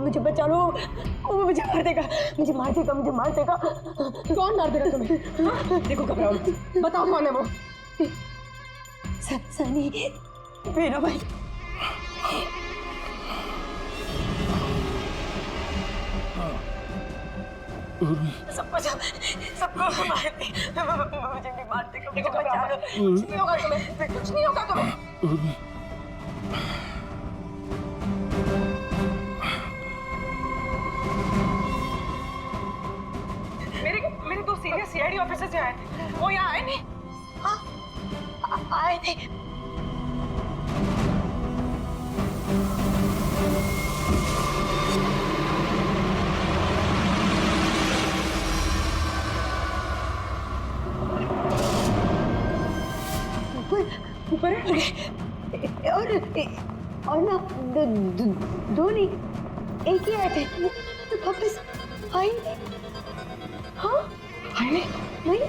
मुझे बचा लो, वो मुझे मार देगा, मुझे मार देगा, मुझे मार देगा। कौन मार देगा तुम्हें? देखो घबराओ, बताओ कौन है वो? सनी, मेरा भाई। सबको मार दे, मुझे नहीं मार देगा, मुझे बचा लो। कुछ नहीं होगा तुम्हें, कुछ नहीं होगा तुम्हें। मेरे दो सीनियर सीआईडी ऑफिसर्स यहाँ आए थे, वो यहाँ आए नहीं? हाँ, आए थे। ऊपर है और ना दो नहीं, एक ही आए थे, तो वापस आए नहीं। हाँ, आए नहीं? नहीं।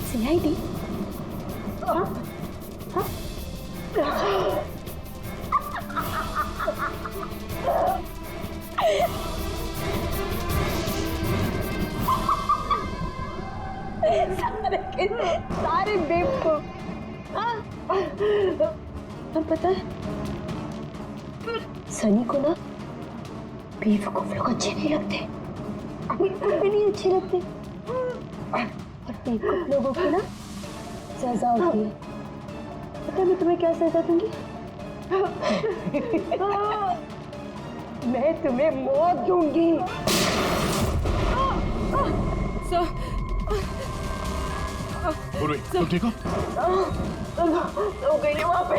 सीआईडी? हाँ, हाँ। सारे बेवकूफ। पर पता है, सनी को ना बेवकूफ लोग अच्छे नहीं लगते, भी नहीं अच्छे लगते, और बेवकूफ लोगों की ना सजा होती है। पता है मैं तुम्हें क्या सजा दूंगी? मैं तुम्हें मौत दूंगी। पूर्वी, तुम ठीक हो? हो गई वहां पे।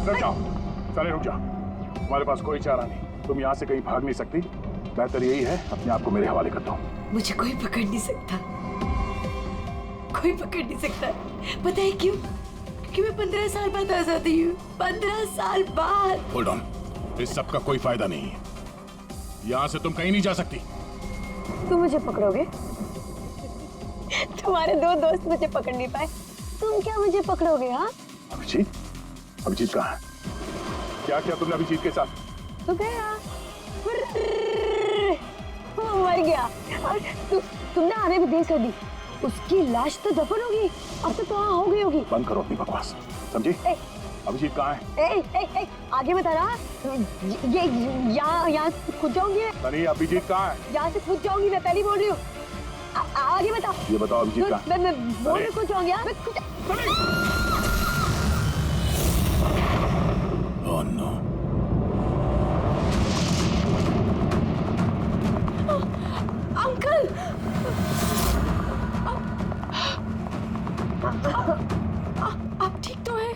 रुक जाओ, सारे रुक जाओ। हमारे पास कोई चारा नहीं, तुम यहाँ से कहीं भाग नहीं सकती। बेहतर यही है अपने आप को मेरे हवाले कर दो। मुझे कोई पकड़ नहीं सकता, कोई पकड़ नहीं सकता। पता है क्यों? क्योंकि मैं 15 साल बाद आजादी हूँ, 15 साल बाद। होल्ड ऑन, इस सब का कोई फायदा नहीं है। यहाँ से तुम कहीं नहीं जा सकती। तुम मुझे पकड़ोगे? तुम्हारे दो दोस्त मुझे पकड़ नहीं पाए, तुम क्या मुझे पकड़ोगे? हाँ, अभिजीत, अभिजीत कहाँ है? क्या किया तुमने अभिजीत के साथ? तो गया, वो मर गया। और तुमने आने भी देर कर दी। उसकी लाश तो दफन होगी, अब तो वहाँ हो गई होगी। बंद करो अपनी बकवास, समझी? अभिजीत कहाँ है? आगे बता रहा, ये यहाँ से कूद जाऊंगी। सनी, अभिजीत कहाँ है? यहाँ से कूद जाऊंगी, मैं पहले बोल रही हूँ। आगे बता। ये बताओ अभिजीत कहाँ है? मैं बोल रही कूद जाऊंगी। Oh no. अंकल, आप ठीक तो हैं?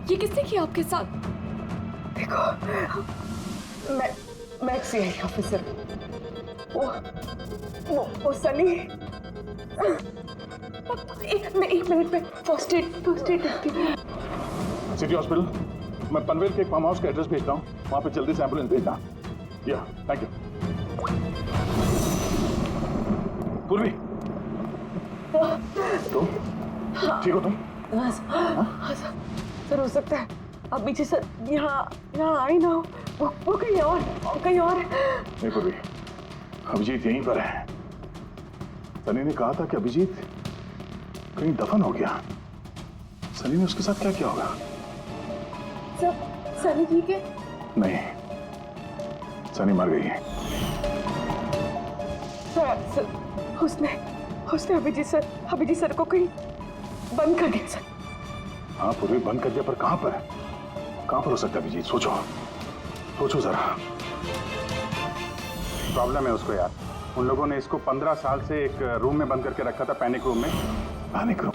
ये किसने किया आपके साथ? देखो, मैं एक सीआईडी ऑफिसर, वो सनी। एक मिनट में फर्स्ट एड करती हूँ। सिटी हॉस्पिटल, मैं पनवेल के एक फार्म हाउस का एड्रेस भेजता हूँ, वहाँ पे जल्दी से एम्बुलेंस भेजना। या, थैंक यू। पूर्वी, तुम ठीक हो? तुम हाँ सर, हो सकता है अब पीछे सर यहाँ आई ना हो, वो कहीं और नहीं पूर्वी, अभिजीत यहीं पर है। सनी ने कहा था कि अभिजीत कहीं दफन हो गया। सनी ने उसके साथ क्या किया होगा? सनी ठीक है? नहीं, सनी मर गई है। सर, उसने अभिजीत सर को कहीं बंद कर दिया सर। हाँ पूर्वी, बंद कर दिया, पर कहाँ पर हो सकता है अभिजीत? सोचो। सोचो जरा। प्रॉब्लम है उसको यार। उन लोगों ने इसको 15 साल से एक रूम में बंद करके रखा था, पैनिक रूम में। Panic room?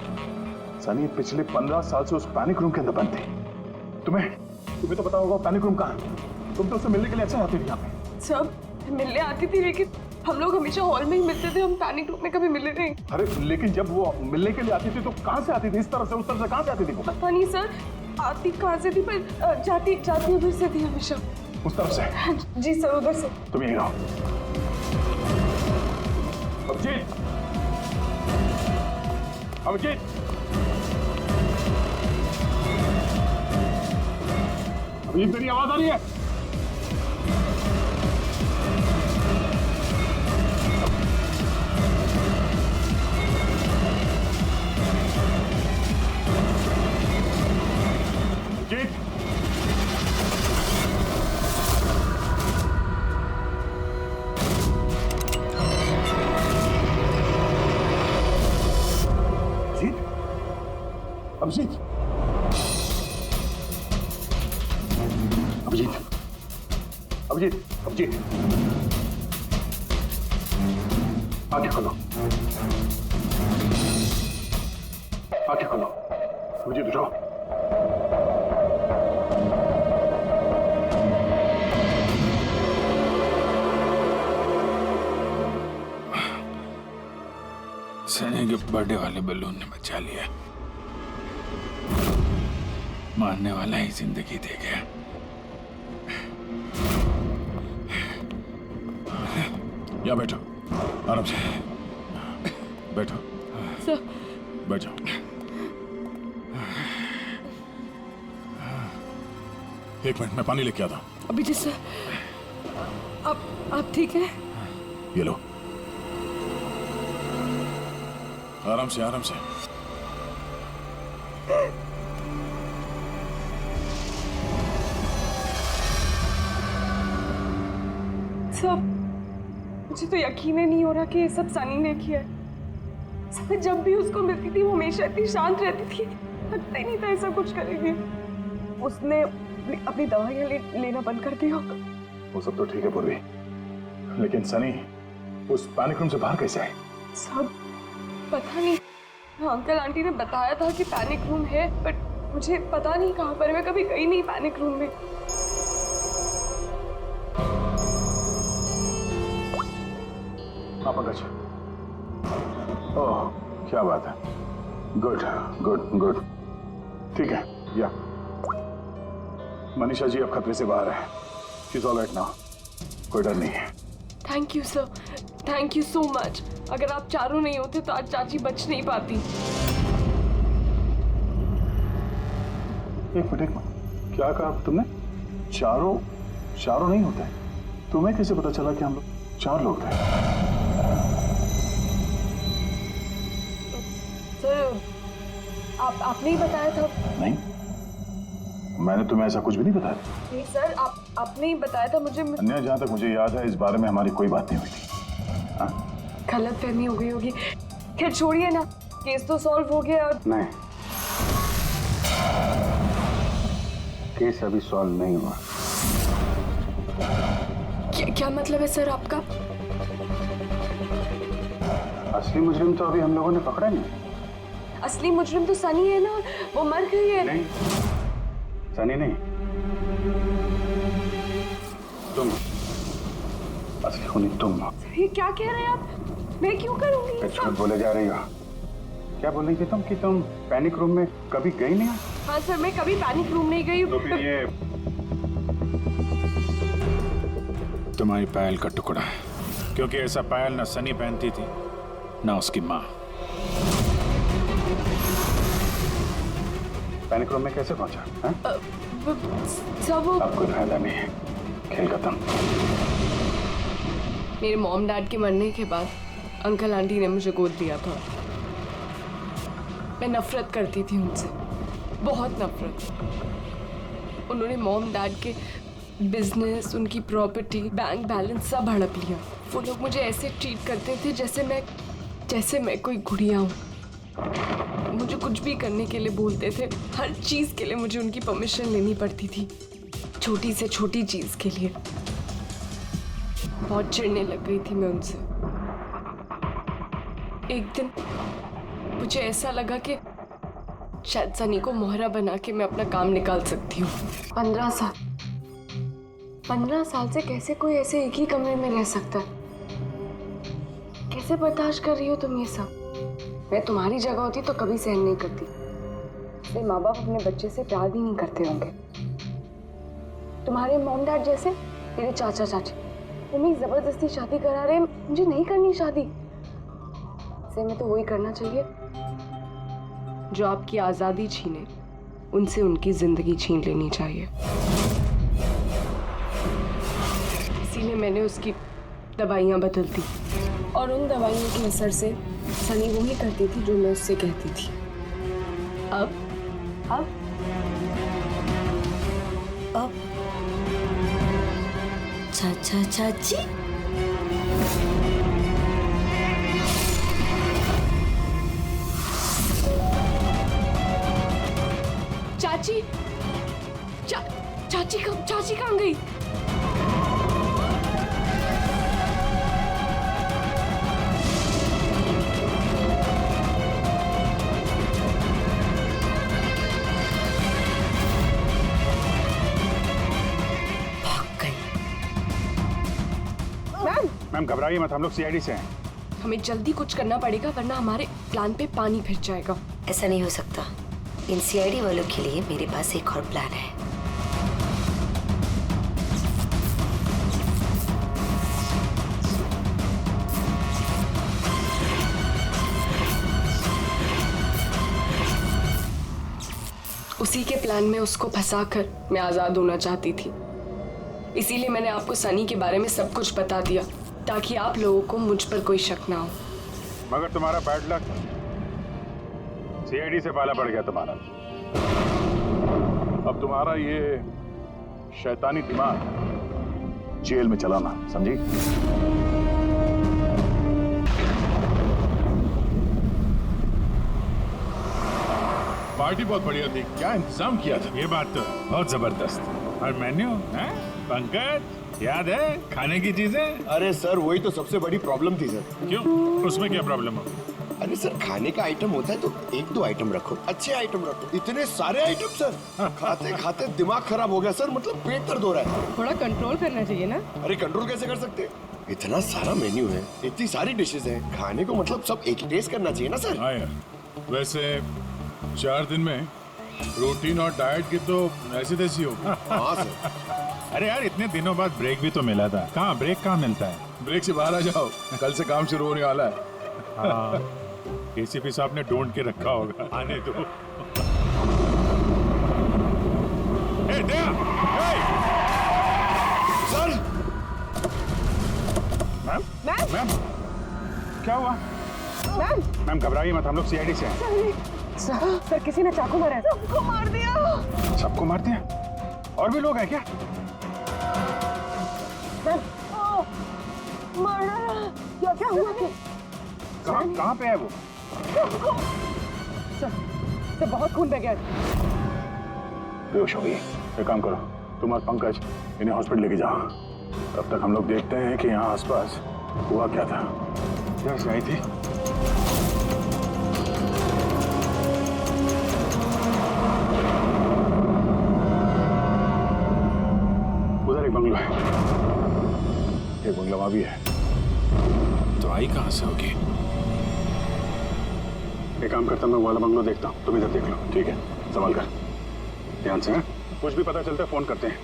सनी पिछले 15 साल से उस पैनिक रूम के अंदर बंद थी। तुम्हें तो पता होगा पैनिक रूम कहाँ है। तुम तो उससे मिलने के लिए अक्सर आती थी यहाँ पे। सब मिलने आती थी, लेकिन हम लोग हमेशा हॉल में ही मिलते थे, हम पैनिक रूम में कभी मिले नहीं। अरे लेकिन जब वो मिलने के लिए आती थी तो कहाँ से आती थी? इस तरफ से, उस तरफ से, कहाँ से आती थी वो? पता नहीं सर, आती कहाँ से थी, पर जाती उधर से थी हमेशा। उस तरफ से? जी सर, उधर से। तुम यहीं रहो। अभिजीत, अभिजीत, अभिजीत, मेरी आवाज आ रही है? अभिजीत, अभिजीत, अभिजीत, अभिजीत, अभिजीत, आंखें खोलो, आंखें खोलो, अभिजीत उठो। सनी के बर्थडे वाले बलून ने बचा लिया। मारने वाला ही जिंदगी दे गया। यहाँ बैठो, आराम से बैठो। सर, बैठ जाओ। एक मिनट, मैं पानी लेके आता हूँ। अभी जी सर, आप ठीक है? ये लो, आराम से, आराम से। सब, मुझे तो यकीन ही नहीं हो रहा कि ये सब सनी ने किया है। सब, जब भी उसको मिलती थी वो हमेशा इतनी शांत रहती थी, लगता ही नहीं था ऐसा कुछ करेगी। उसने अपनी दवाइयाँ लेना बंद कर दिया होगा। वो सब तो ठीक है पूर्वी, लेकिन सनी उस पैनिक रूम से बाहर कैसे आए? सब पता नहीं, अंकल आंटी ने बताया था कि पैनिक रूम है, बट मुझे पता नहीं कहाँ पर है। मैं कभी गई नहीं पैनिक रूम में। हाँ पंकज, ओह क्या बात है, गुड गुड गुड, ठीक है। या मनीषा जी अब खतरे से बाहर है, she is all right now, कोई डर नहीं है। Thank you sir, thank you so much. अगर आप चारों नहीं होते तो आज चाची बच नहीं पाती। एक मिनट, क्या कहा तुमने? चारों नहीं होते? तुम्हें कैसे पता चला कि हम लोग 4 लोग थे? सर, आपने ही बताया था। नहीं, मैंने तुम्हें ऐसा कुछ भी नहीं बताया। नहीं सर, आपने ही बताया था मुझे। अन्य जहाँ तक मुझे याद है इस बारे में हमारी कोई बात नहीं हुई थी। गलत फहमी हो गई होगी। खैर छोड़िए ना, केस तो सॉल्व हो गया। और नहीं, केस अभी सॉल्व नहीं हुआ। क्या मतलब है सर आपका? असली मुजरिम तो अभी हम लोगों ने पकड़ा नहीं। असली मुजरिम तो सनी है ना, वो मर गई है। नहीं, सनी नहीं, तुम असली खूनी तुम हो। ये क्या कह रहे हैं आप? मैं क्यों करूंगी ये झूठ सब? बोले जा रही हो। क्या बोल रही थी तुम कि तुम पैनिक रूम में कभी गई नहीं? हाँ सर, मैं कभी पैनिक रूम नहीं गई। तो फिर ये तुम्हारी पायल का टुकड़ा, क्योंकि ऐसा पायल ना सनी पहनती थी ना उसकी माँ। पैनिक रूम में कैसे पहुंचा? सब वो अब कोई फायदा नहीं है, खेल खत्म। मेरे मॉम डैड के मरने के बाद अंकल आंटी ने मुझे गोद दिया था। मैं नफरत करती थी उनसे, बहुत नफरत। उन्होंने मॉम डैड के बिजनेस, उनकी प्रॉपर्टी, बैंक बैलेंस सब हड़प लिया। वो लोग मुझे ऐसे ट्रीट करते थे जैसे मैं कोई गुड़िया हूँ। मुझे कुछ भी करने के लिए बोलते थे, हर चीज़ के लिए मुझे उनकी परमिशन लेनी पड़ती थी। छोटी से छोटी चीज के लिए बहुत चिढ़ने लग गई थी मैं उनसे। एक दिन मुझे ऐसा लगा कि शायद सनी को मोहरा बना के मैं अपना काम निकाल सकती हूँ। 15 साल से कैसे कोई ऐसे एक ही कमरे में रह सकता है? कैसे बर्दाश्त कर रही हो तुम ये सब? मैं तुम्हारी जगह होती तो कभी सहन नहीं करती। इसलिए माँ बाप अपने बच्चे से प्यार भी नहीं करते होंगे। तुम्हारे मॉम डैड जैसे मेरे चाचा चाची तुम्हें जबरदस्ती शादी करा रहे, मुझे नहीं करनी शादी। इसलिए मैं तो वही करना चाहिए जो आपकी आजादी छीने, उनसे उनकी जिंदगी छीन लेनी चाहिए। इसीलिए मैंने उसकी दवाइयाँ बदल दी और उन दवाइयों के असर से सनी वही करती थी जो मैं उससे कहती थी। अब चाचा चाची चाची चाची कहाँ गई? मैम घबराइए मत, हम लोग सीआईडी से हैं। हमें जल्दी कुछ करना पड़ेगा वरना हमारे प्लान पे पानी फिर जाएगा। ऐसा नहीं हो सकता। इन सीआईडी वालों के लिए मेरे पास एक और प्लान है। उसी के प्लान में उसको फंसाकर मैं आजाद होना चाहती थी। इसीलिए मैंने आपको सनी के बारे में सब कुछ बता दिया ताकि आप लोगों को मुझ पर कोई शक ना हो। मगर तुम्हारा बैड लक, सीआईडी से पाला पड़ गया तुम्हारा। अब तुम्हारा ये शैतानी दिमाग जेल में चलाना, समझी? पार्टी बहुत बढ़िया थी, क्या इंतजाम किया था? ये बात तो बहुत जबरदस्त। और मेन्यू है पंकज, याद है खाने की चीजें? अरे सर वही तो सबसे बड़ी प्रॉब्लम थी सर। क्यों, उसमें क्या प्रॉब्लम हो? अरे सर खाने का आइटम होता है तो एक दो आइटम रखो, अच्छे आइटम रखो। इतने सारे आइटम सर, खाते खाते दिमाग खराब हो गया सर, मतलब पेट दर्द हो रहा है। थोड़ा कंट्रोल करना चाहिए ना। अरे कंट्रोल कैसे कर सकते? इतना सारा मेन्यू है, इतनी सारी डिशेज हैं, खाने को मतलब सब एक ही टेस्ट करना चाहिए ना सर। हाँ यार, वैसे 4 दिन में रूटीन और डाइट की तो ऐसी तैसी हो। हाँ सर। अरे यार इतने दिनों बाद ब्रेक भी तो मिला था, कहाँ ब्रेक कहाँ मिलता है? ब्रेक से बाहर आ जाओ, कल से काम शुरू होने वाला है। हाँ, एसीपी साहब ने ढूंढ के रखा होगा, आने दो। ए, दया! ए! सर मैम क्या हुआ? मैम घबराइए मत, हम लोग सीआईडी से हैं। सर किसी ने चाकू मारा है। सबको मार दिया। सबको मार दिया? और भी लोग हैं क्या? क्या हुआ? कहाँ पे है वो? सर बहुत खून बह गया। बेहोश हो गई। एक काम करो, तुम और पंकज इन्हें हॉस्पिटल लेके जाओ। तब तक हम लोग देखते हैं कि यहाँ आसपास हुआ क्या था। क्या से आई थी? उधर एक बंगला है, एक बंगला वहां भी है। तो आई कहाँ से होगी? एक काम करता हूं, मैं वाला बंगला देखता हूँ, तुम इधर देख लो, ठीक है? संभाल कर, ध्यान से। कुछ भी पता चलता है फोन करते हैं।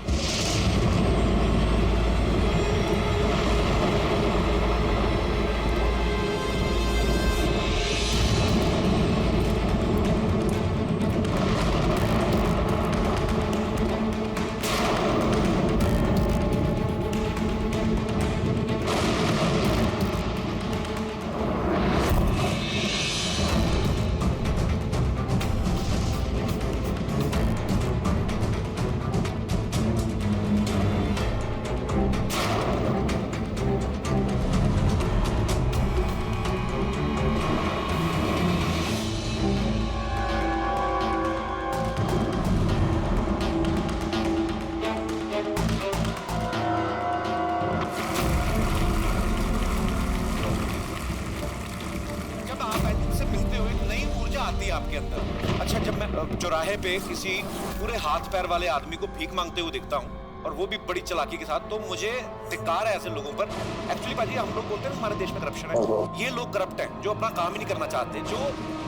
के अंदर। अच्छा, जब मैं चौराहे पे किसी पूरे हाथ पैर वाले आदमी को भीख मांगते हुए दिखता हूँ और वो भी बड़ी चालाकी के साथ, तो मुझे धिक्कार है ऐसे लोगों पर। एक्चुअली पाजी, हम लोग बोलते हैं हमारे देश में करप्शन है, ये लोग करप्ट हैं जो अपना काम ही नहीं करना चाहते, जो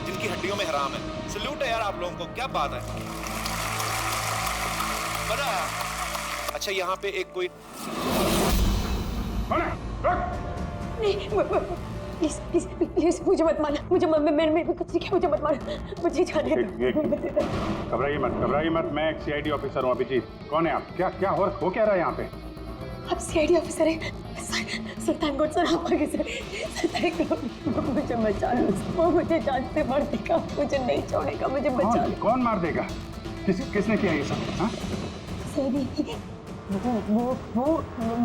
जिनकी हड्डियों में हराम है। सल्यूट है यार आप लोगों को, क्या बात है, मजा आया। अच्छा, यहाँ पे एक कोई नहीं, प्लीज प्लीज प्लीज मुझे मत मारना, मुझे मैंने कुछ नहीं किया, मुझे मत मारना, मुझे जाने दो। घबराइए मत, मैं एक सीआईडी ऑफिसर हूँ। अभिजीत, कौन है आप? क्या हो क्या रहा है यहाँ पे? आप सीआईडी ऑफिसर हैं? सुल्तान कोट सर, आप आगे सर, मुझे बचा लो, वो मुझे जान से मार देगा, मुझे नहीं छोड़ेगा, मुझे बचा लो। कौन मार देगा? किसने किया ये सब? हाँ? सनी, वो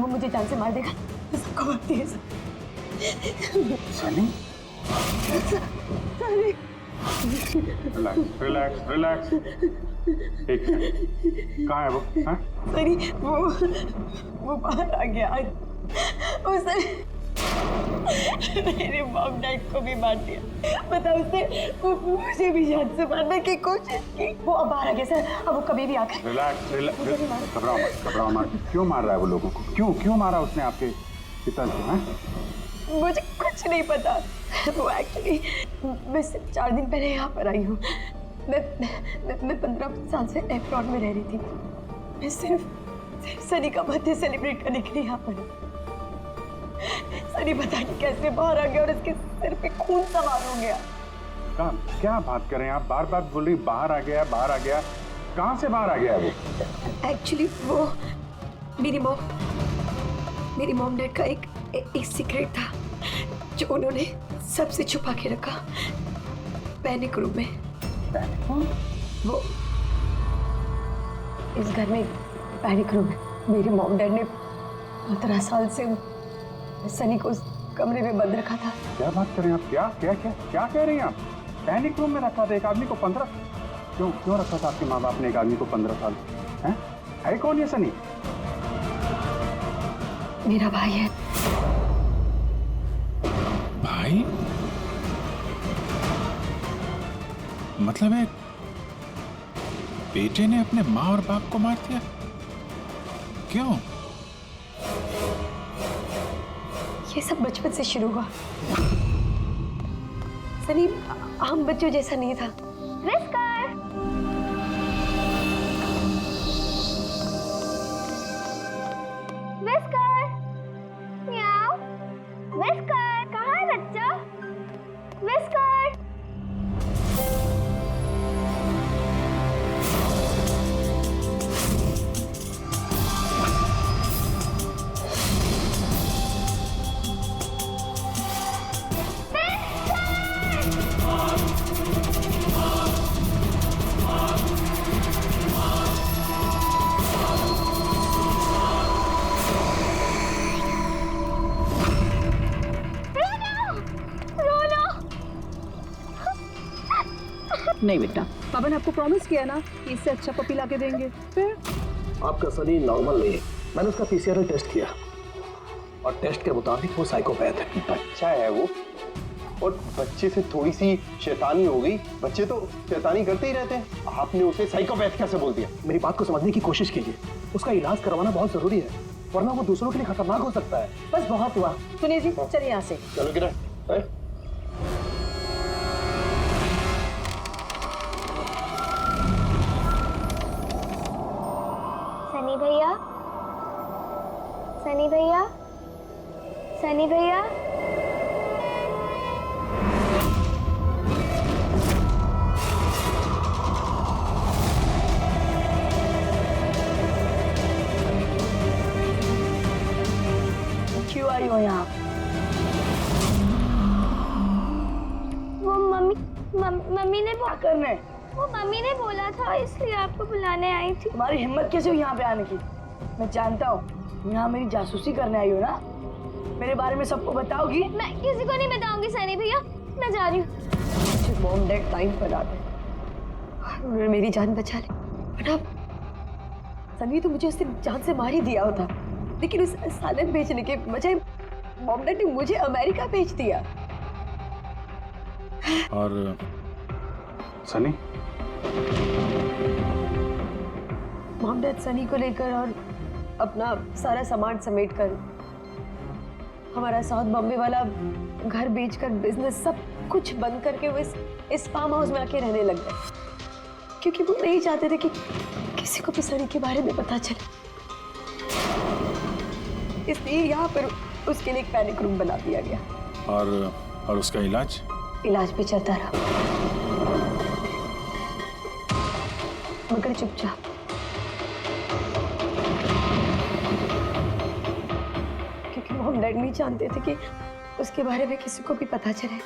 मुझे जान से मार देगा, सबको मारती है सनी? रिलैक्स। एक सेकंड, कहाँ है वो? हाँ? सनी, वो बाहर आ गया, उसने मेरे मॉम डैड को भी मार दिया, पता उसने मुझे भी जान से मारने की कोशिश की। वो अब बाहर आ गया सर, अब वो कभी भी आकर। रिलैक्स, घबराओ मत। क्यों मार रहा है वो लोगों को? क्यों मारा उसने आपके पिता को? हाँ? मुझे कुछ नहीं पता, वो एक्चुअली मैं सिर्फ 4 दिन पहले यहाँ पर आई हूँ। मैं 15 साल से एब्रॉड में रह रही थी। मैं सिर्फ सनी का बर्थडे सेलिब्रेट करने के लिए यहाँ पर हूँ। सनी पता नहीं कैसे बाहर आ गया और उसके सिर पे खून सवार हो गया। क्या बात कर रहे हैं आप? बार बोल रही बाहर आ गया। कहाँ से बाहर आ गया वो? एक्चुअली वो मेरी मॉम डैड का एक सीक्रेट था जो उन्होंने सबसे छुपा के रखा पैनिक रूम में। वो इस घर में पैनिक रूम है। मेरे मॉम डैड ने 15 साल से सनी को उस कमरे में बंद रखा था। क्या बात कर रहे हैं आप? क्या कह रही हैं आप? पैनिक रूम में रखा था एक आदमी को 15? क्यों रखा था आपके माँ बाप ने एक आदमी को 15 साल? है कौन ये सनी? मेरा भाई है। भाई? मतलब है बेटे ने अपने माँ और बाप को मार दिया? क्यों? ये सब बचपन से शुरू हुआ। सनी आम बच्चों जैसा नहीं था। विस्कर, म्याऊ, विस्कर, कहाँ है बच्चा? विस्कर। नहीं बेटा, पापा ने आपको प्रॉमिस किया ना कि इससे अच्छा पपी ला के देंगे। फिर आपका सनी नॉर्मल नहीं है। मैंने उसका पीसीआर टेस्ट किया और टेस्ट के मुताबिक वो साइकोपैथ है। बच्चा है वो, और बच्चे से थोड़ी सी शैतानी हो गई। बच्चे तो शैतानी करते ही रहते हैं, आपने उसे साइकोपैथ कैसे बोल दिया? मेरी बात को समझने की कोशिश कीजिए। उसका इलाज करवाना बहुत जरूरी है, वरना वो दूसरों के लिए खतरनाक हो सकता है। बस बहुत हुआ। सुनिए जी, चलिए यहाँ से। चलो किरण। सनी भैया, सनी भैया, सनी भैया। क्यों आई हो यहाँ? वो मम्मी ने क्या करने? वो मम्मी ने बोला था, इसलिए आपको बुलाने आई थी। तुम्हारी हिम्मत कैसे हुई यहाँ पे आने की? मैं जानता हूँ यहाँ मेरी जासूसी करने आई हो ना। मेरे बारे में सबको बताओगी? मैं किसी को नहीं बताऊंगी सनी भैया, मैं जा रही हूँ। मॉम डैड टाइम पर आ गए, उन्होंने मेरी जान बचा ली। बट अब सनी तो मुझे उससे जान से मार ही दिया होता, लेकिन उस सालन भेजने के बजाय मॉम डैड ने मुझे अमेरिका भेज दिया। और सनी, मॉम डैड सनी को लेकर और अपना सारा सामान समेट कर हमारा साउथ बॉम्बे वाला घर बेचकर बिजनेस सब कुछ बंद करके वो इस फार्म हाउस में आके रहने लग गए, क्योंकि वो नहीं चाहते थे कि किसी को भी सनी के बारे में पता चले। इसलिए यहाँ पर उसके लिए एक पैनिक रूम बना दिया गया। और उसका इलाज? इलाज भी चलता रहा, मगर चुपचाप। क्योंकि वो हम डैड नहीं जानते थे कि उसके बारे में किसी को भी पता चले।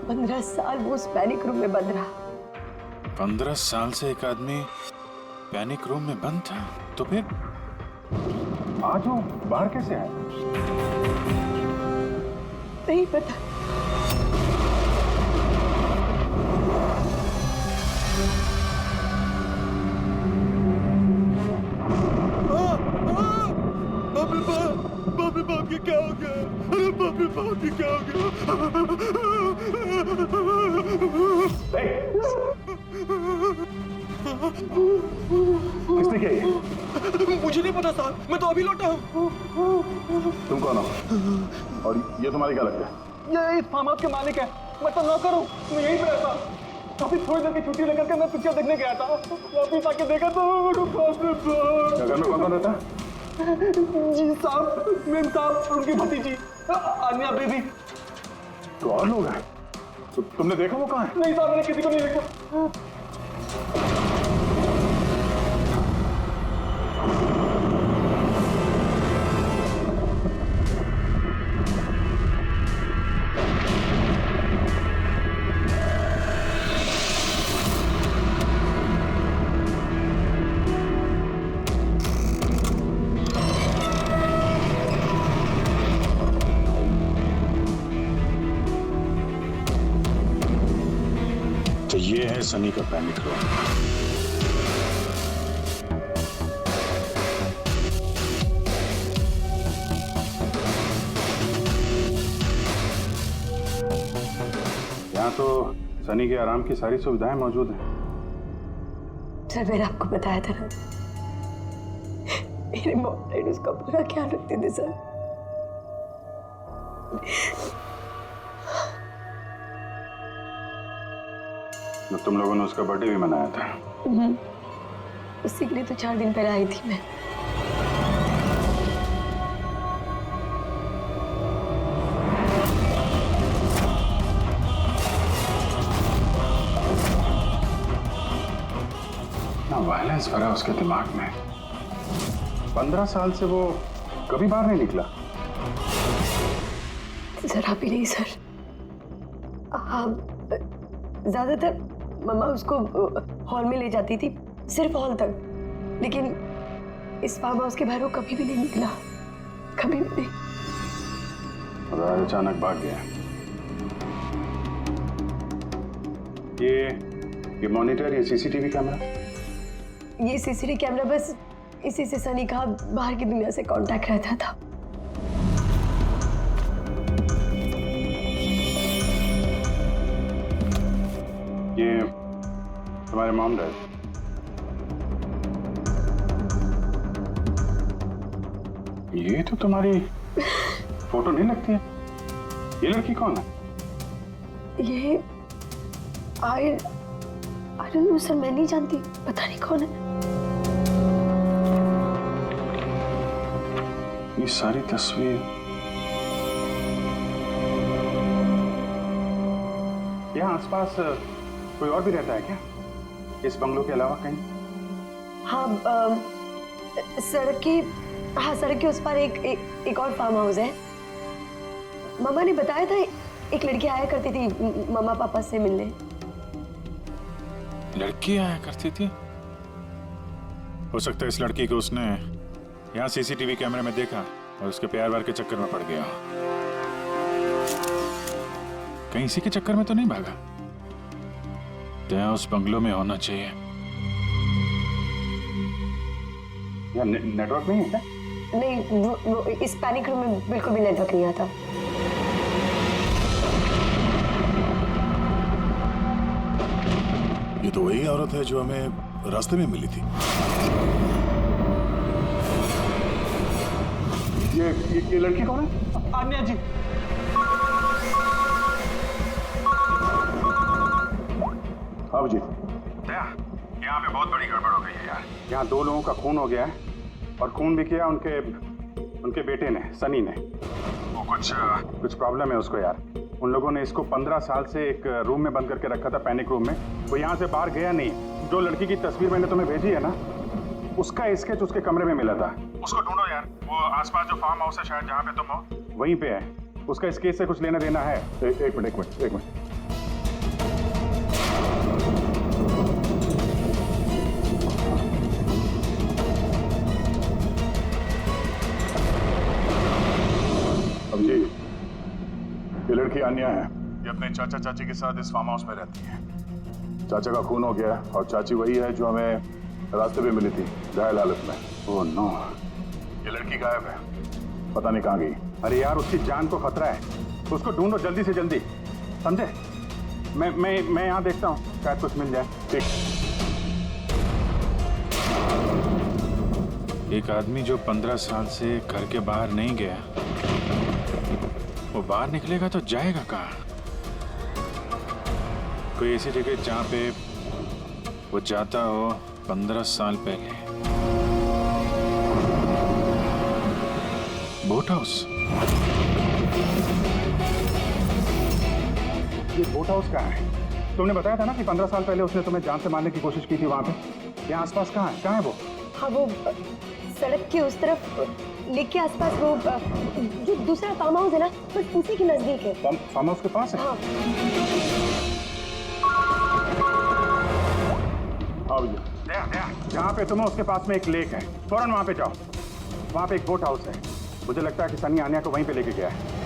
15 साल वो उस पैनिक रूम में बंद रहा। 15 साल से एक आदमी पैनिक रूम में बंद था, तो फिर आज वो बाहर कैसे आया? नहीं पता। बाप ये क्या हो गया? अरे बाप ये क्या हो गया? किसने किया ये? मुझे नहीं पता साहब, मैं तो अभी लौटा हूँ। तुम कौन हो? और ये तुम्हारी क्या लगता है? ये इस फार्म हाउस के मालिक है। मैं तो नौकर हूँ, मैं यहीं पे रहता हूँ। अभी थोड़ी देर की छुट्टी लेकर के मैं पिक्चर देखने गया था। वापिस आके देखा तो क्या घर में कौन रहता है? जी साहब, मेम साहब, उनकी भतीजी आन्या बेबी। तो और लोग हैं? तो तुमने देखा वो कहाँ है? नहीं साहब, मैंने किसी को नहीं देखा। तो ये है सनी का पैनिक रूम। यहाँ तो सनी के आराम की सारी सुविधाएं मौजूद हैं। सर, मैंने आपको बताया था ना, मेरे मॉम डैड उसका पूरा ख्याल रखते थे सर। तुम लोगों ने उसका बर्थडे भी मनाया था। उसी के लिए तो 4 दिन पहले आई थी मैं। ना वायलेंस भरा उसके दिमाग में। 15 साल से वो कभी बाहर नहीं निकला। जरा भी नहीं सर। हाँ, ज्यादातर मम्मा उसको हॉल में ले जाती थी, सिर्फ हॉल तक। लेकिन इस फार्म हाउस के बाहर वो कभी भी नहीं निकला, कभी भी नहीं। और अचानक भाग गया। ये मॉनिटर, ये सीसीटीवी कैमरा? ये सीसीटीवी कैमरा बस इसी से सनी का बाहर की दुनिया से कांटेक्ट रहता था। ये तुम्हारे मॉम डैड? ये तो तुम्हारी फोटो नहीं लगती है। ये लड़की कौन है? ये आई डोंट नो सर, मैं नहीं जानती, पता नहीं कौन है। ये सारी तस्वीर यहाँ आसपास कोई और भी रहता है क्या, इस बंगलों के अलावा कहीं? हाँ, सड़क के उस पार एक और फार्म हाउस है। मम्मा ने बताया था एक लड़की आया करती थी मम्मा पापा से मिलने। लड़की आया करती थी? हो सकता है इस लड़की को उसने यहाँ सीसीटीवी कैमरे में देखा और उसके प्यार वार के चक्कर में पड़ गया। कहीं इसी के चक्कर में तो नहीं भागा? तो उस बंगलों में होना चाहिए। यहाँ नेटवर्क नहीं है क्या? नहीं वो इस पैनिक रूम में बिल्कुल भी नेटवर्क नहीं आता। ये तो वही औरत है जो हमें रास्ते में मिली थी। ये लड़की कौन है? आन्या जी। हाँ जी। यहाँ पे बहुत बड़ी गड़बड़ हो गई है यार। यहाँ 2 लोगों का खून हो गया है और खून भी किया उनके बेटे ने, सनी ने। वो कुछ प्रॉब्लम है उसको यार। उन लोगों ने इसको 15 साल से एक रूम में बंद करके रखा था, पैनिक रूम में। वो यहाँ से बाहर गया नहीं। जो लड़की की तस्वीर मैंने तुम्हें भेजी है ना, उसका स्केच उसके कमरे में मिला था। उसको ढूंढो यार। वो आसपास जो फार्म हाउस है शायद जहाँ पे तुम हो, वहीं पे है। उसका स्केच से कुछ लेना देना है। एक मिनट। अब जी, ये लड़की आन्या है। ये अपने चाचा चाची के साथ इस फार्म हाउस में रहती है। चाचा का खून हो गया और चाची वही है जो हमें रास्ते पे मिली थी, घायल हालत में। Oh no. ये लड़की गायब है, पता नहीं कहाँ गई। अरे यार, उसकी जान को खतरा है। उसको ढूंढो जल्दी से जल्दी, समझे? मैं यहाँ देखता हूँ, शायद कुछ मिल जाए। ठीक। एक आदमी जो 15 साल से घर के बाहर नहीं गया, वो बाहर निकलेगा तो जाएगा कहाँ? कोई ऐसी जगह जहाँ पे वो जाता हो 15 साल पहले। Boat house. ये बोट हाउस कहाँ है? तुमने बताया था ना कि 15 साल पहले उसने तुम्हें जान से मारने की कोशिश की थी वहाँ पे। यहाँ आसपास कहाँ है वो? हाँ, वो सड़क के उस तरफ, लेक के आसपास, वो जो दूसरा फार्म हाउस है ना, बस उसी के नजदीक है। फार्म हाउस के पास है? हाँ। हाँ भैया। जहाँ पे तुम हो उसके पास में एक लेक है, फौरन वहाँ पे जाओ। वहाँ पे एक बोट हाउस है। मुझे लगता है कि सनी आन्या को वहीं पे लेके गया है।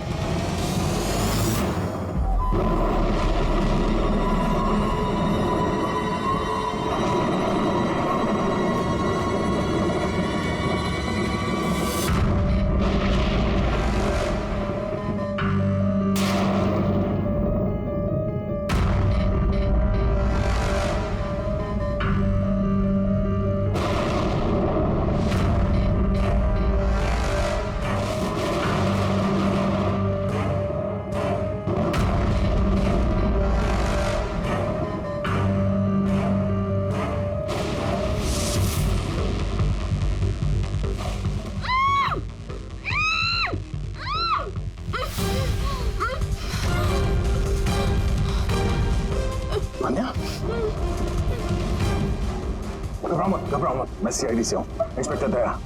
घबराओ मत, मैं सीआईडी से हूँ, इंस्पेक्टर दया।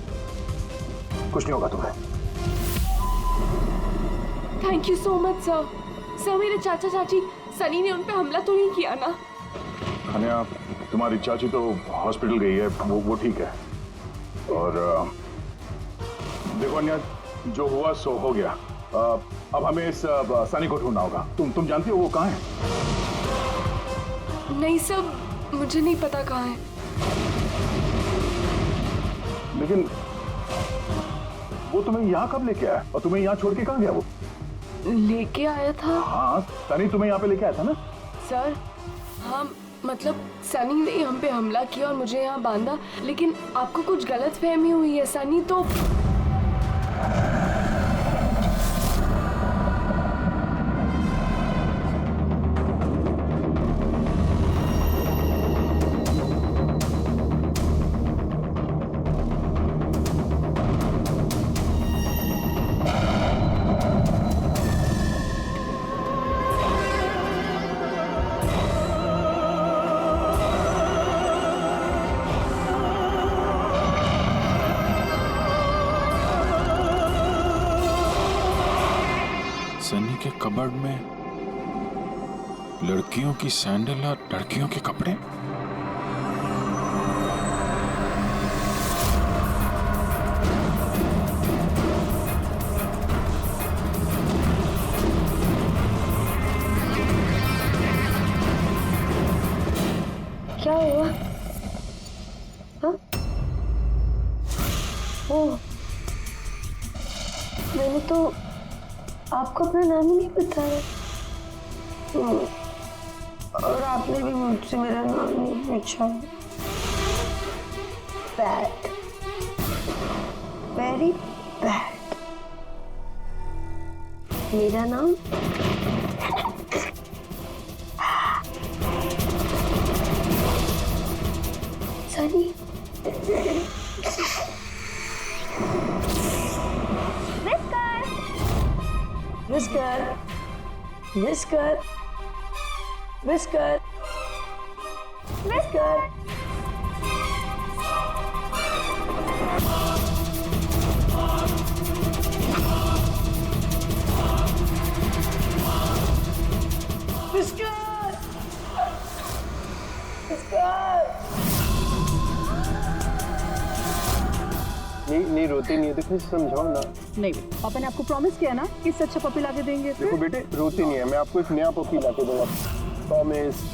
कुछ नहीं होगा तुम्हें। Thank you so much sir. Sir, मेरे चाचा चाची सनी ने उन पे हमला तो नहीं किया ना? अनया, तुम्हारी चाची तो हॉस्पिटल गई है, वो ठीक है। और देखो अनया, जो हुआ सो हो गया। अब हमें इस सनी को ढूंढना होगा। तुम जानती हो वो कहाँ है? नहीं सर, मुझे नहीं पता कहाँ है। लेकिन वो तुम्हें यहाँ कब लेके आया और तुम्हें यहाँ छोड़ के कहाँ गया वो? लेके आया था। हाँ, सनी तुम्हें यहाँ पे लेके आया था ना? सर, हाँ, मतलब सनी ने हम पे हमला किया और मुझे यहाँ बांधा, लेकिन आपको कुछ गलतफहमी हुई है। सनी तो सनी के कबर्ड में लड़कियों की सैंडल और लड़कियों के कपड़े। क्या हुआ? हाँ? ओह, वो तो आपको अपना नाम ही नहीं बताया। और आपने भी मुझसे मेरा नाम नहीं पूछा। Bad, very bad. मेरा नाम Sunny. Whisker, whisker, whisker, whisker. Whisker, whisker. नहीं रोती नहीं है तो फिर समझाओ ना। नहीं, पापा ने आपको प्रॉमिस किया ना कि इससे अच्छा पपी लाके देंगे। देखो बेटे, रोती नहीं है, मैं आपको एक नया पपी लाके दूंगा, प्रॉमिस।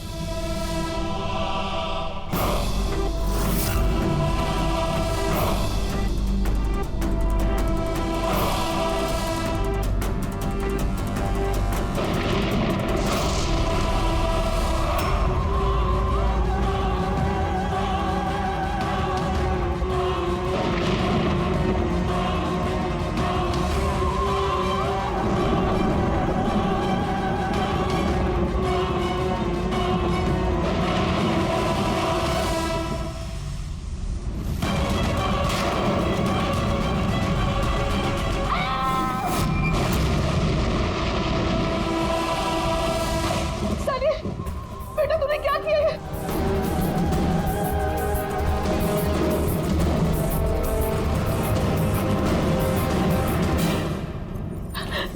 बेटा तूने क्या किया है?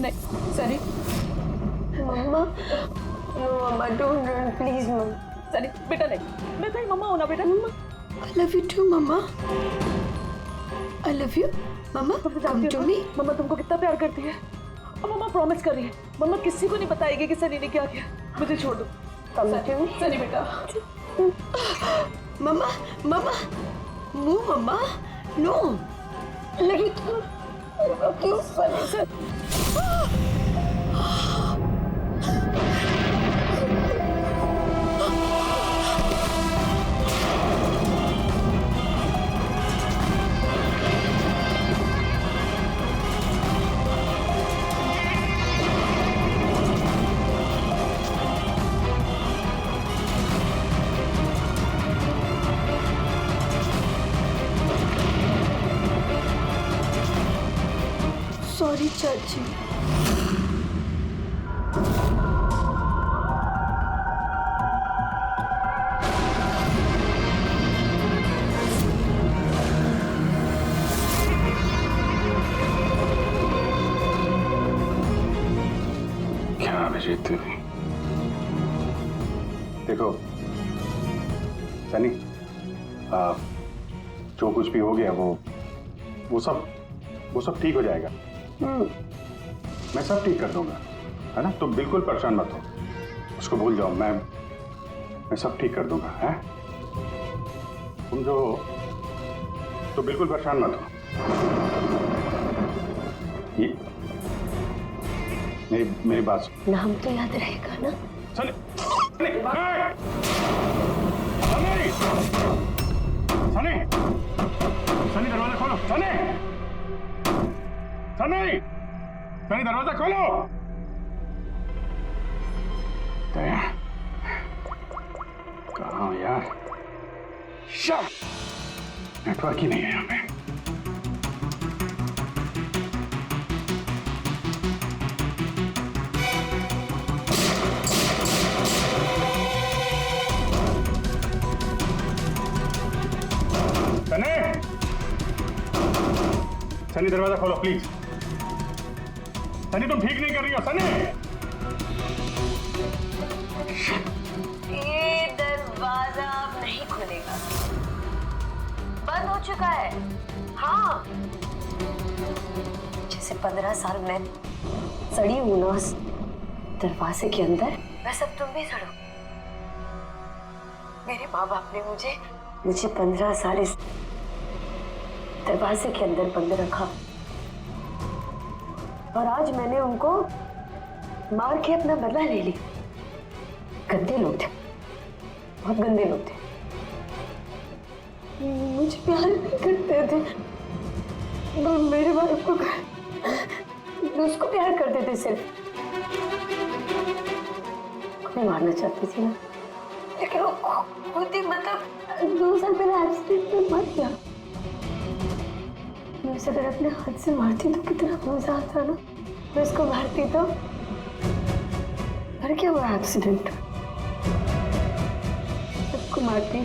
नहीं Sunny. Mumma, no mumma, don't run please mumma. Sunny बेटा नहीं, मैं तेरी मम्मा हूं ना बेटा। मम्मा I love you too, mamma. I love you, mamma. Come to me। मम्मा तुमको कितना प्यार करती है और मम्मा प्रॉमिस कर रही है मम्मा किसी को नहीं बताएगी कि सनी ने क्या किया। मुझे छोड़ दो। Come to me। सनी बेटा। मम्मा, मम्मा, नो मम्मा, नो। लगी क्यों सनी से? सॉरी चाची। क्या अभिजीत, देखो सनी, जो कुछ भी हो गया वो सब ठीक हो जाएगा। मैं सब ठीक कर दूंगा, है ना? तुम बिल्कुल परेशान मत हो, उसको भूल जाओ। मैं सब ठीक कर दूंगा, है? तुम जो तो बिल्कुल परेशान मत हो। ये मेरी बात सुन। नाम तो याद रहेगा ना? सनी, सनी, सनी, सनी दरवाजा खोलो। सनी, सनी, सनी दरवाजा खोलो। दया, कहाँ हो यार? नेटवर्क ही नहीं है यहाँ पे। सनी, सनी दरवाजा खोलो प्लीज। सनी तुम ठीक नहीं कर रही हो। सनी, ये दरवाजा अब नहीं खुलेगा, बंद हो चुका है। हाँ, जैसे 15 साल में सड़ी हूं ना उस दरवाजे के अंदर, वैसे अब तुम भी सड़ो। मेरे माँ बाप ने मुझे 15 साल इस दरवाजे के अंदर बंद रखा, और आज मैंने उनको मार के अपना बदला ले लिया। गंदे लोग थे, बहुत गंदे लोग थे। मुझे प्यार नहीं करते थे, मेरे बाप को उसको प्यार करते थे सिर्फ। मैं मारना चाहती थी ना, लेकिन वो खुद ही मतलब 2 साल पहले एक्सीडेंट में मर गया। मैं उसे अगर अपने हाथ से मारती तो कितना मजा आता ना। मैं उसको मारती तो मर क्या हुआ एक्सीडेंट। सबको मारती,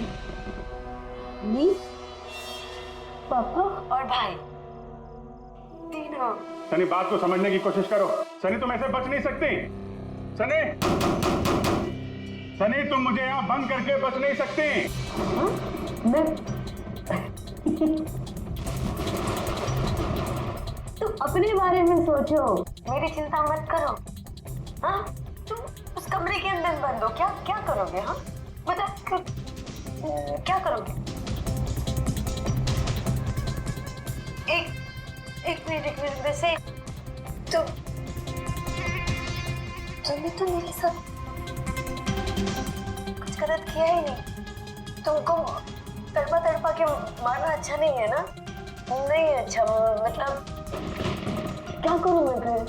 मम्मी, पापा और भाई, तीनों। सनी, बात को समझने की कोशिश करो। सनी, तुम ऐसे बच नहीं सकती। सनी, सनी, तुम मुझे यहाँ बंद करके बच नहीं सकती। मैं तुम अपने बारे में सोचो, मेरी चिंता मत करो। हाँ, तुम उस कमरे के अंदर बंद हो, क्या करोगे? हाँ मतलब क्या करोगे? एक मिनट वैसे तुमने तो मेरे साथ कुछ गलत किया ही नहीं। तुमको तड़पा के मारना अच्छा नहीं है ना? नहीं अच्छा, मतलब क्या करूं मैं फिर?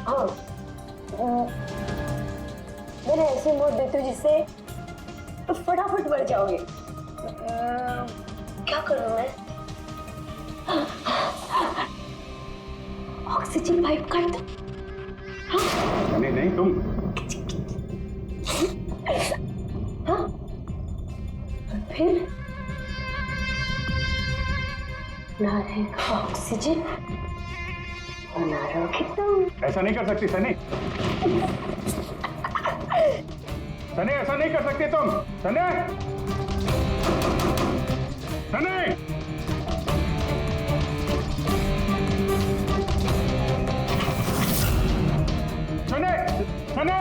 हाँ, मैंने ऐसे मौत देती हूँ जिससे फटाफट मर जाओगे। क्या करूं मैं? ऑक्सीजन पाइप काट दो। नहीं, तुम। हाँ, फिर ना रहेगा ऑक्सीजन और ना रहोगे तुम। ऐसा नहीं कर सकती सनी। सनी, ऐसा नहीं कर सकती तुम। सनी, सनी, सनी, सनी।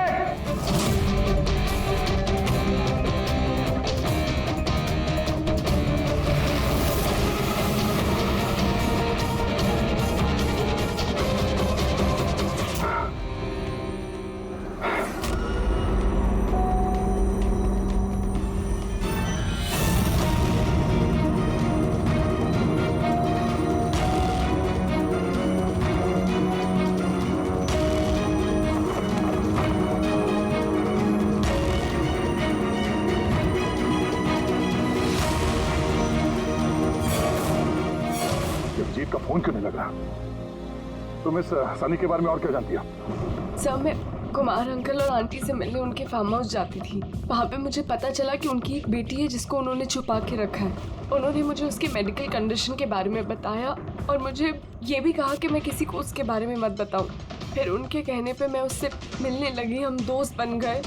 जीत का फोन क्यों नहीं लग रहा? तुम इस सनी के बारे में और क्या जानती हो? सर, मैं कुमार अंकल और आंटी से मिलने उनके फार्म हाउस जाती थी। वहाँ पे मुझे पता चला कि उनकी एक बेटी है जिसको उन्होंने छुपा के रखा है। उन्होंने मुझे उसके मेडिकल कंडीशन के बारे में बताया और मुझे ये भी कहा कि मैं किसी को उसके बारे में मत बताऊँ। फिर उनके कहने पे मैं उससे मिलने लगी, हम दोस्त बन गए।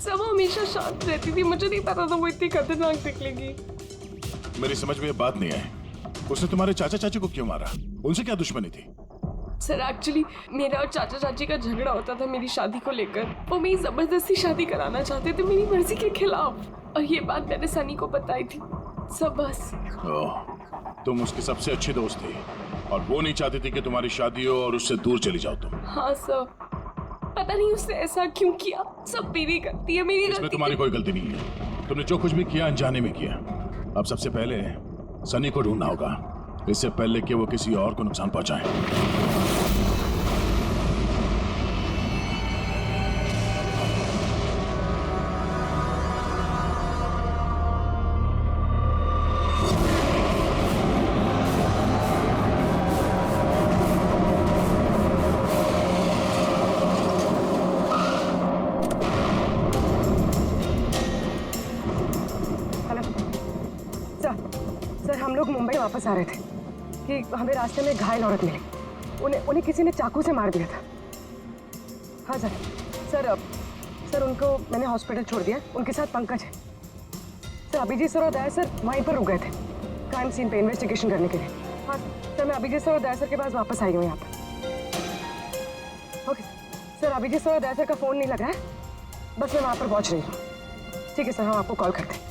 सब हमेशा शांत रहती थी, मुझे नहीं पता था वो इतनी खतरनाक निकलेगी। मेरी समझ में ये बात नहीं आई, उसने तुम्हारे चाचा चाची को क्यों मारा? उनसे क्या दुश्मनी थी? सर, एक्चुअली मेरा और चाचा चाची का झगड़ा होता था मेरी शादी को लेकर। वो मेरी जबरदस्ती शादी कराना चाहते थे मेरी मर्जी के खिलाफ, और ये बात मैंने सनी को बताई थी। सब बस। तुम उसकी सबसे अच्छी दोस्त थी और वो नहीं चाहती थी कि तुम्हारी शादी हो और उससे दूर चली जाओ तुम। हाँ सर, पता नहीं उसने ऐसा क्यों किया। सब मेरी गलती है, मेरी इसमें तुम्हारी कोई गलती नहीं है। तुमने जो कुछ भी किया अनजाने में किया। अब सबसे पहले सनी को ढूंढना होगा, इससे पहले कि वो किसी और को नुकसान पहुंचाए। सर, हम लोग मुंबई वापस आ रहे थे कि हमें रास्ते में घायल औरत मिली। उन्हें किसी ने चाकू से मार दिया था। हाँ सर, उनको मैंने हॉस्पिटल छोड़ दिया। उनके साथ पंकज है। सर, अभिजीत सर और दया सर वहीं पर रुक गए थे क्राइम सीन पे इन्वेस्टिगेशन करने के लिए। हाँ सर, मैं अभिजीत सर और दया सर के पास वापस आई हूँ यहाँ पर। ओके सर, अभिजीत सर और दया सर का फ़ोन नहीं लग रहा है, बस मैं वहाँ पर पहुँच रही हूँ। ठीक है सर, हम आपको कॉल करते हैं।